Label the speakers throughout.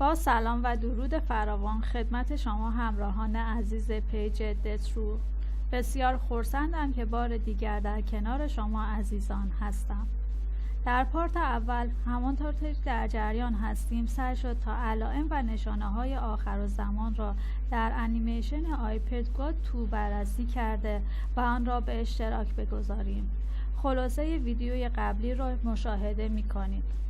Speaker 1: با سلام و درود فراوان خدمت شما همراهان عزیز پیج دترو. بسیار خرسندم که بار دیگر در کنار شما عزیزان هستم. در پارت اول همانطور که در جریان هستیم سعی شد تا علائم و نشانه های آخرالزمان را در انیمیشن آیپد گو 2 بررسی کرده و آن را به اشتراک بگذاریم. خلاصه ویدیوی قبلی را مشاهده می کنید.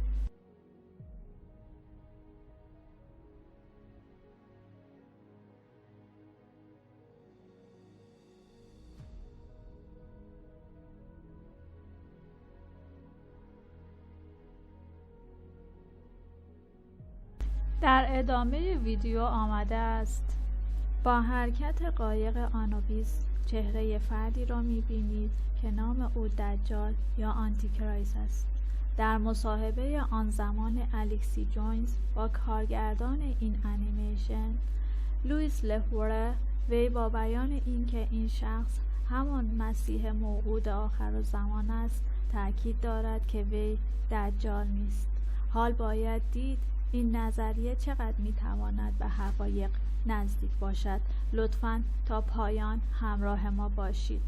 Speaker 1: در ادامه ویدیو آمده است: با حرکت قایق آنوبیس چهره فردی را می‌بینید که نام او دجال یا آنتیکرایست است. در مصاحبه آن زمان الکسی جوینز با کارگردان این انیمیشن لوئیس لفوره، وی با بیان اینکه این شخص همان مسیح موعود آخرالزمان است تاکید دارد که وی دجال نیست. حال باید دید این نظریه چقدر میتواند به حقایق نزدیک باشد. لطفاً تا پایان همراه ما باشید.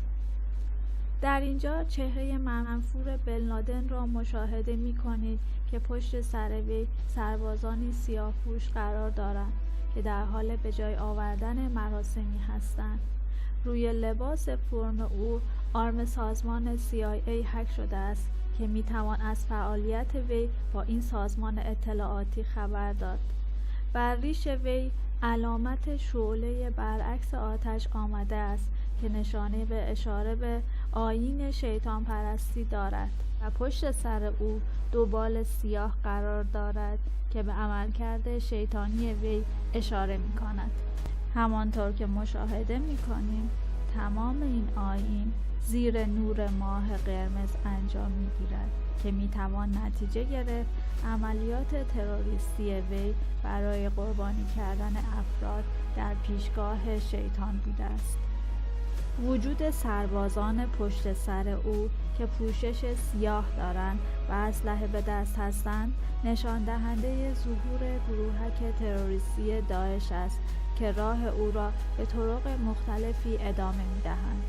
Speaker 1: در اینجا چهره منفور بن‌لادن را مشاهده می کنید که پشت سر وی سربازانی سیاه‌پوش قرار دارند که در حال به جای آوردن مراسمی هستند. روی لباس فرم او آرم سازمان CIA حک شده است که می توان از فعالیت وی با این سازمان اطلاعاتی خبر داد. بر ریش وی علامت شعله برعکس آتش آمده است که نشانه به اشاره به آیین شیطان پرستی دارد و پشت سر او دو بال سیاه قرار دارد که به عملکرد شیطانی وی اشاره می کند. همانطور که مشاهده می کنیم تمام این آیین زیر نور ماه قرمز انجام می‌گیرد که می‌توان نتیجه گرفت عملیات تروریستی وی برای قربانی کردن افراد در پیشگاه شیطان بوده است. وجود سربازان پشت سر او که پوشش سیاه دارند و اسلحه به دست هستند نشان دهنده ظهور گروهک تروریستی داعش است که راه او را به طرق مختلفی ادامه می‌دهند.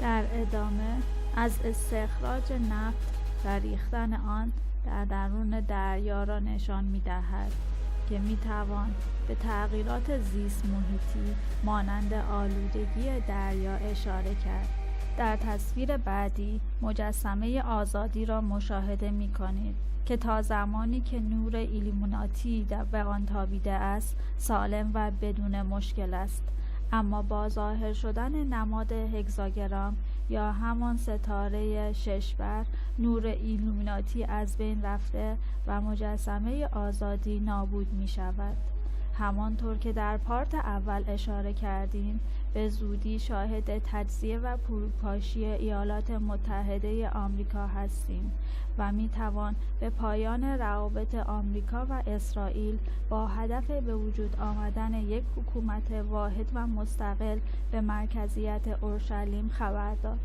Speaker 1: در ادامه از استخراج نفت و ریختن آن در درون دریا را نشان می‌دهد که می‌توان به تغییرات زیست محیطی مانند آلودگی دریا اشاره کرد. در تصویر بعدی مجسمه آزادی را مشاهده می‌کنید که تا زمانی که نور ایلومیناتی به آن تابیده است سالم و بدون مشکل است، اما با ظاهر شدن نماد هگزاگرام یا همان ستاره ششبر نور ایلومیناتی از بین رفته و مجسمه آزادی نابود می شود. همانطور که در پارت اول اشاره کردیم به زودی شاهد تجزیه و فروپاشی ایالات متحده آمریکا هستیم و می توان به پایان روابط آمریکا و اسرائیل با هدف به وجود آمدن یک حکومت واحد و مستقل به مرکزیت اورشلیم خبر داد.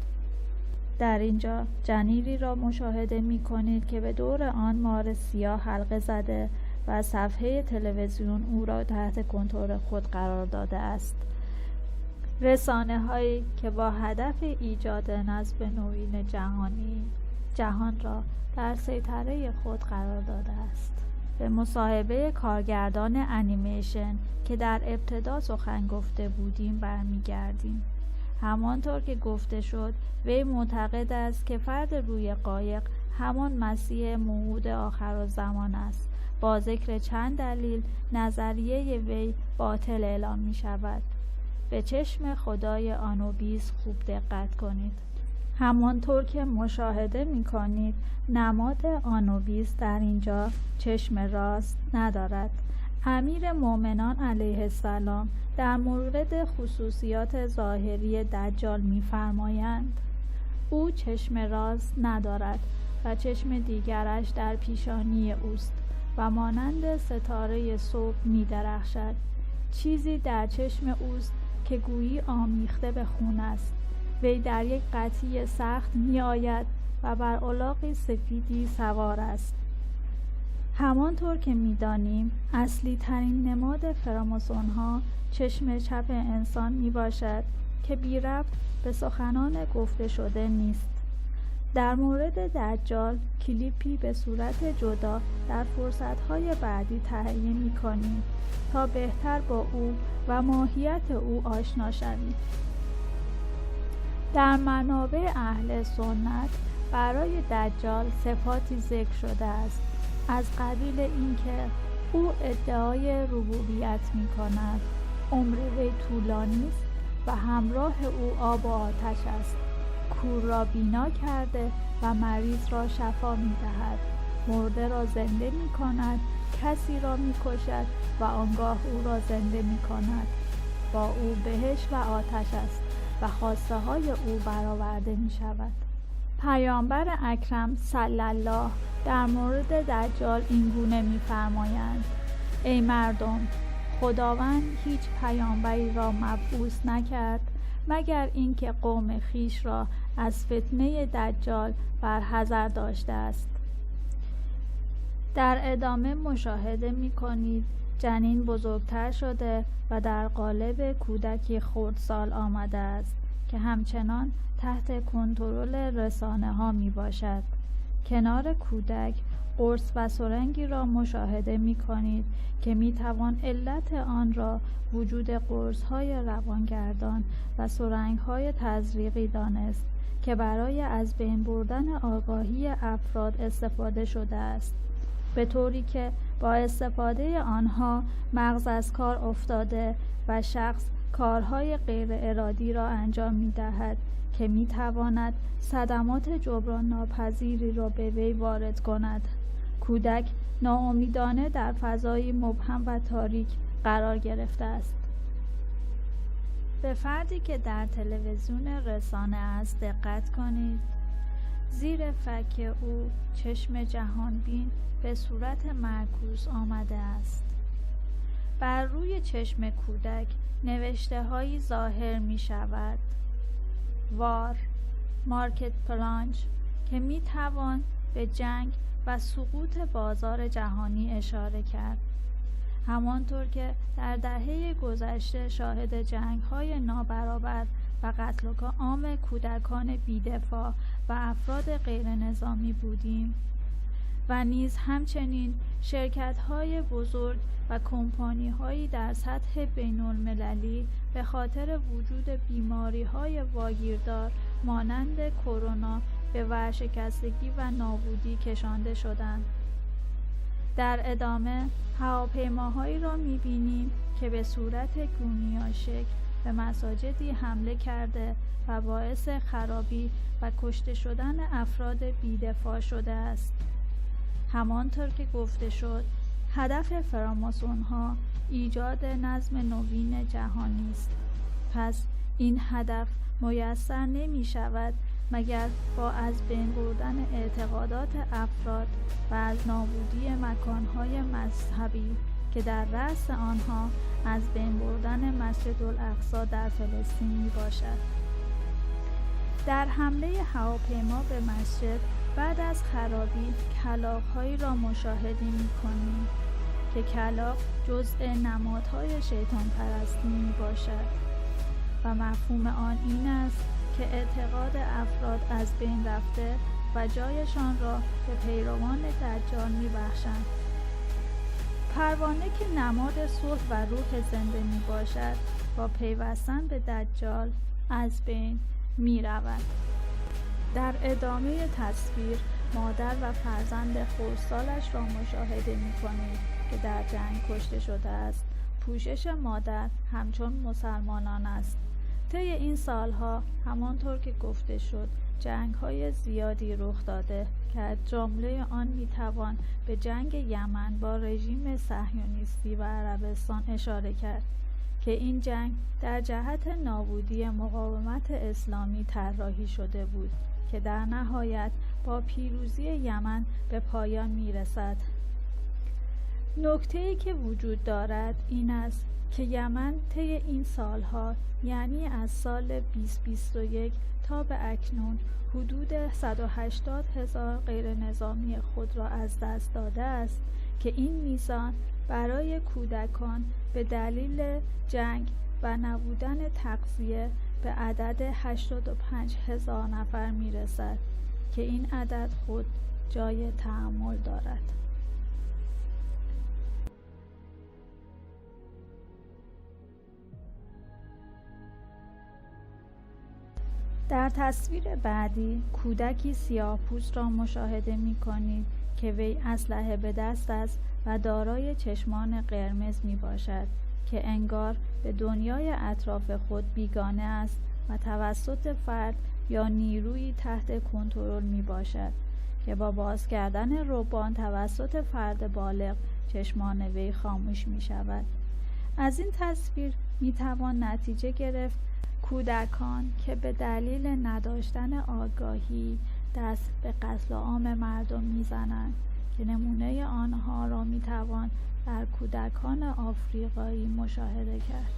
Speaker 1: در اینجا جنیری را مشاهده می کنید که به دور آن مار سیاه حلقه زده و صفحه تلویزیون او را تحت کنترل خود قرار داده است. رسانه‌هایی که با هدف ایجاد نظم نوین جهان را در سیطره خود قرار داده است. به مصاحبه کارگردان انیمیشن که در ابتدا سخن گفته بودیم برمیگردیم. همانطور که گفته شد وی معتقد است که فرد روی قایق همان مسیح موعود آخرالزمان است. با ذکر چند دلیل نظریه وی باطل اعلام می شود. به چشم خدای آنوبیس خوب دقت کنید. همانطور که مشاهده می کنید نماد آنوبیس در اینجا چشم راست ندارد. امیر مومنان علیه السلام در مورد خصوصیات ظاهری دجال می‌فرمایند او چشم راست ندارد و چشم دیگرش در پیشانی اوست و مانند ستاره صبح می‌درخشد. چیزی در چشم اوست که گویی آمیخته به خون است. وی در یک قطی سخت می‌آید و بر الاغی سفیدی سوار است. همانطور که می‌دانیم اصلی ترین نماد فراماسون ها چشم چپ انسان می باشد که بی ربط به سخنان گفته شده نیست. در مورد دجال کلیپی به صورت جدا در فرصت‌های بعدی تهیه می‌کنیم تا بهتر با او و ماهیت او آشنا شویم. در منابع اهل سنت برای دجال صفاتی ذکر شده است، از قبیل اینکه او ادعای ربوبیت می‌کند، عمر وی طولانی است و همراه او آب و آتش است، کور را بینا کرده و مریض را شفا می‌دهد، مرده را زنده می‌کند، کسی را می‌کشد و آنگاه او را زنده می‌کند. با او بهشت و آتش است و خواسته های او برآورده می‌شود. پیامبر اکرم صلی الله در مورد دجال این گونه می‌فرمایند: ای مردم، خداوند هیچ پیامبری را مبعوث نکرد مگر اینکه قوم خویش را از فتنه دجال برحذر داشته است. در ادامه مشاهده می‌کنید جنین بزرگتر شده و در قالب کودکی خردسال آمده است که همچنان تحت کنترل رسانه‌ها میباشد. کنار کودک قرص و سرنگی را مشاهده می‌کنید که می‌توان علت آن را وجود قرص‌های روانگردان و سرنگ‌های تزریقی دانست که برای از بین بردن آگاهی افراد استفاده شده است، به طوری که با استفاده آنها مغز از کار افتاده و شخص کارهای غیر ارادی را انجام می‌دهد که می‌تواند صدمات جبران ناپذیری را به وی وارد کند. کودک ناامیدانه در فضایی مبهم و تاریک قرار گرفته است. به فردی که در تلویزیون رسانه است دقت کنید. زیر فک او چشم جهانبین به صورت معکوس آمده است. بر روی چشم کودک نوشته‌هایی ظاهر می شود. وار، مارکت پلانج، که می توان به جنگ و سقوط بازار جهانی اشاره کرد. همانطور که در دهه گذشته شاهد جنگ‌های نابرابر و قتل عام کودکان بی‌دفاع و افراد غیر نظامی بودیم و نیز همچنین شرکت‌های بزرگ و کمپانی‌هایی در سطح بین‌المللی به خاطر وجود بیماری‌های واگیردار مانند کرونا به ورشکستگی و نابودی کشانده شدند. در ادامه هواپیماهایی را می‌بینیم که به صورت گونیاشکل به مساجدی حمله کرده و باعث خرابی و کشته شدن افراد بی‌دفاع شده است. همانطور که گفته شد، هدف فراماسون‌ها ایجاد نظم نوین جهانی است. پس این هدف میسر نمی‌شود مگر با از بین بردن اعتقادات افراد و از نابودی مکان‌های مذهبی که در رأس آنها از بین بردن مسجد الاقصی در فلسطین میباشد. در حمله هواپیما به مسجد بعد از خرابی کلاغ‌هایی را مشاهده می‌کنیم که کلاغ جزء نمادهای شیطان پرستی میباشد و مفهوم آن این است که اعتقاد افراد از بین رفته و جایشان را به پیروان دجال می‌بخشند. پروانه که نماد صلح و روح زنده میباشد با پیوستن به دجال از بین می‌رود. در ادامه تصویر مادر و فرزند خردسالش را مشاهده می‌کنید که در جنگ کشته شده است. پوشش مادر همچون مسلمانان است. طی این سالها همانطور که گفته شد جنگ‌های زیادی رخ داده که از جمله آن میتوان به جنگ یمن با رژیم صهیونیستی و عربستان اشاره کرد که این جنگ در جهت نابودی مقاومت اسلامی طراحی شده بود که در نهایت با پیروزی یمن به پایان میرسد. نکته‌ای که وجود دارد این است که یمن طی این سالها، یعنی از سال 2021 تا به اکنون، حدود 180,000 غیر نظامی خود را از دست داده است که این میزان برای کودکان به دلیل جنگ و نبودن تغذیه به عدد 85,000 نفر میرسد که این عدد خود جای تأمل دارد. در تصویر بعدی کودکی سیاه‌پوست را مشاهده می‌کنید که وی اسلحه به دست است و دارای چشمان قرمز میباشد که انگار به دنیای اطراف خود بیگانه است و توسط فرد یا نیرویی تحت کنترل میباشد که با باز کردن ربان توسط فرد بالغ چشمان وی خاموش میشود. از این تصویر میتوان نتیجه گرفت کودکان که به دلیل نداشتن آگاهی دست به قتل عام مردم میزنند که نمونه آنها را میتوان در کودکان آفریقایی مشاهده کرد.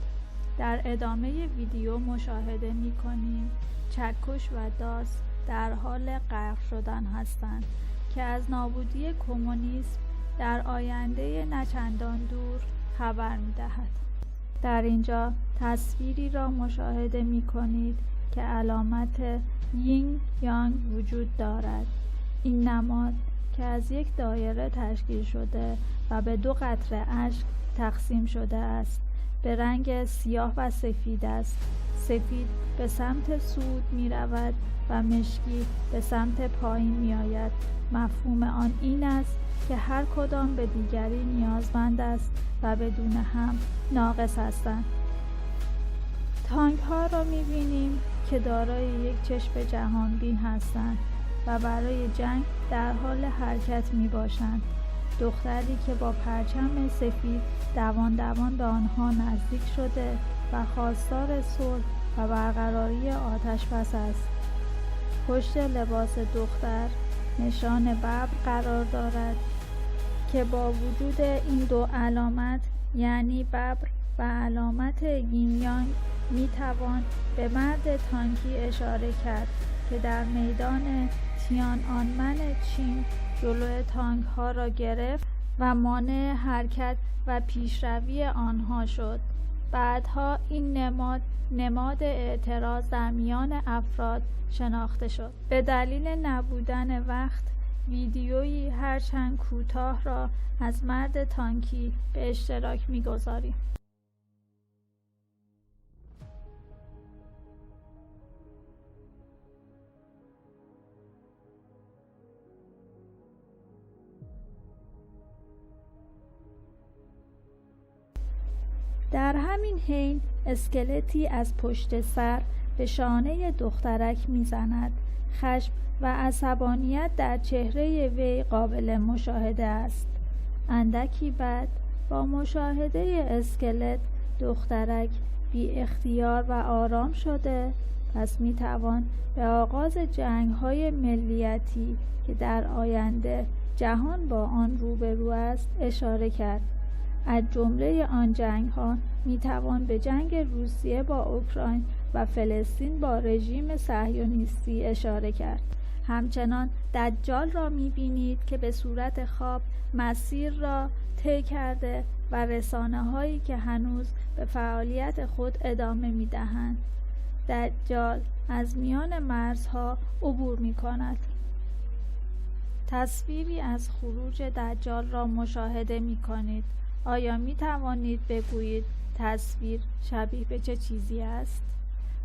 Speaker 1: در ادامه ویدیو مشاهده میکنیم چکش و داس در حال غرق شدن هستند که از نابودی کمونیسم در آینده نچندان دور خبر میدهد. در اینجا تصویری را مشاهده میکنید که علامت یین یانگ وجود دارد. این نماد که از یک دایره تشکیل شده و به 2 قطره اشک تقسیم شده است به رنگ سیاه و سفید است. سفید به سمت صعود می رود و مشکی به سمت پایین می آید. مفهوم آن این است که هر کدام به دیگری نیازمند است و بدون هم ناقص هستند. تانک ها را می بینیم که دارای یک چشم جهانبین هستند و برای جنگ در حال حرکت می باشند. دختری که با پرچم سفید دوان به آنها نزدیک شده و خواستار صلح و برقراری آتش‌بس است. پشت لباس دختر نشان ببر قرار دارد که با وجود این 2 علامت یعنی ببر و علامت یین یانگ می توان به مرد تانکی اشاره کرد که در میدان تیان‌آنمن چین جلوی تانک ها را گرفت و مانع حرکت و پیشروی آنها شد. بعدها این نماد اعتراض در میان افراد شناخته شد. به دلیل نبودن وقت ویدیویی هرچند کوتاه را از مرد تانکی به اشتراک می‌گذاریم. در همین حین اسکلتی از پشت سر به شانه دخترک میزند. خشم و عصبانیت در چهره وی قابل مشاهده است. اندکی بعد با مشاهده اسکلت دخترک بی اختیار و آرام شده، پس میتوان به آغاز جنگ‌های ملیتی که در آینده جهان با آن روبرو است اشاره کرد. از جمله آن جنگ‌ها میتوان به جنگ روسیه با اوکراین و فلسطین با رژیم صهیونیستی اشاره کرد. همچنان دجال را می‌بینید که به صورت خواب مسیر را طی کرده و رسانه‌هایی که هنوز به فعالیت خود ادامه می‌دهند. دجال از میان مرزها عبور می‌کند. تصویری از خروج دجال را مشاهده می‌کنید. آیا می توانید بگویید تصویر شبیه به چه چیزی است؟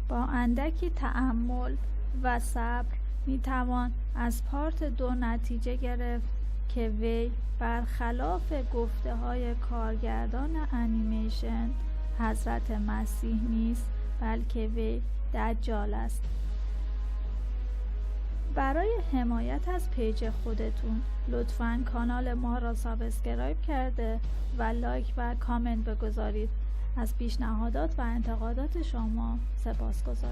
Speaker 1: با اندکی تأمل و صبر می توان از پارت 2 نتیجه گرفت که وی برخلاف گفته های کارگردان انیمیشن حضرت مسیح نیست، بلکه وی دجال است. برای حمایت از پیج خودتون لطفاً کانال ما را سابسکرایب کرده و لایک و کامنت بگذارید. از پیشنهادات و انتقادات شما سپاسگزارم.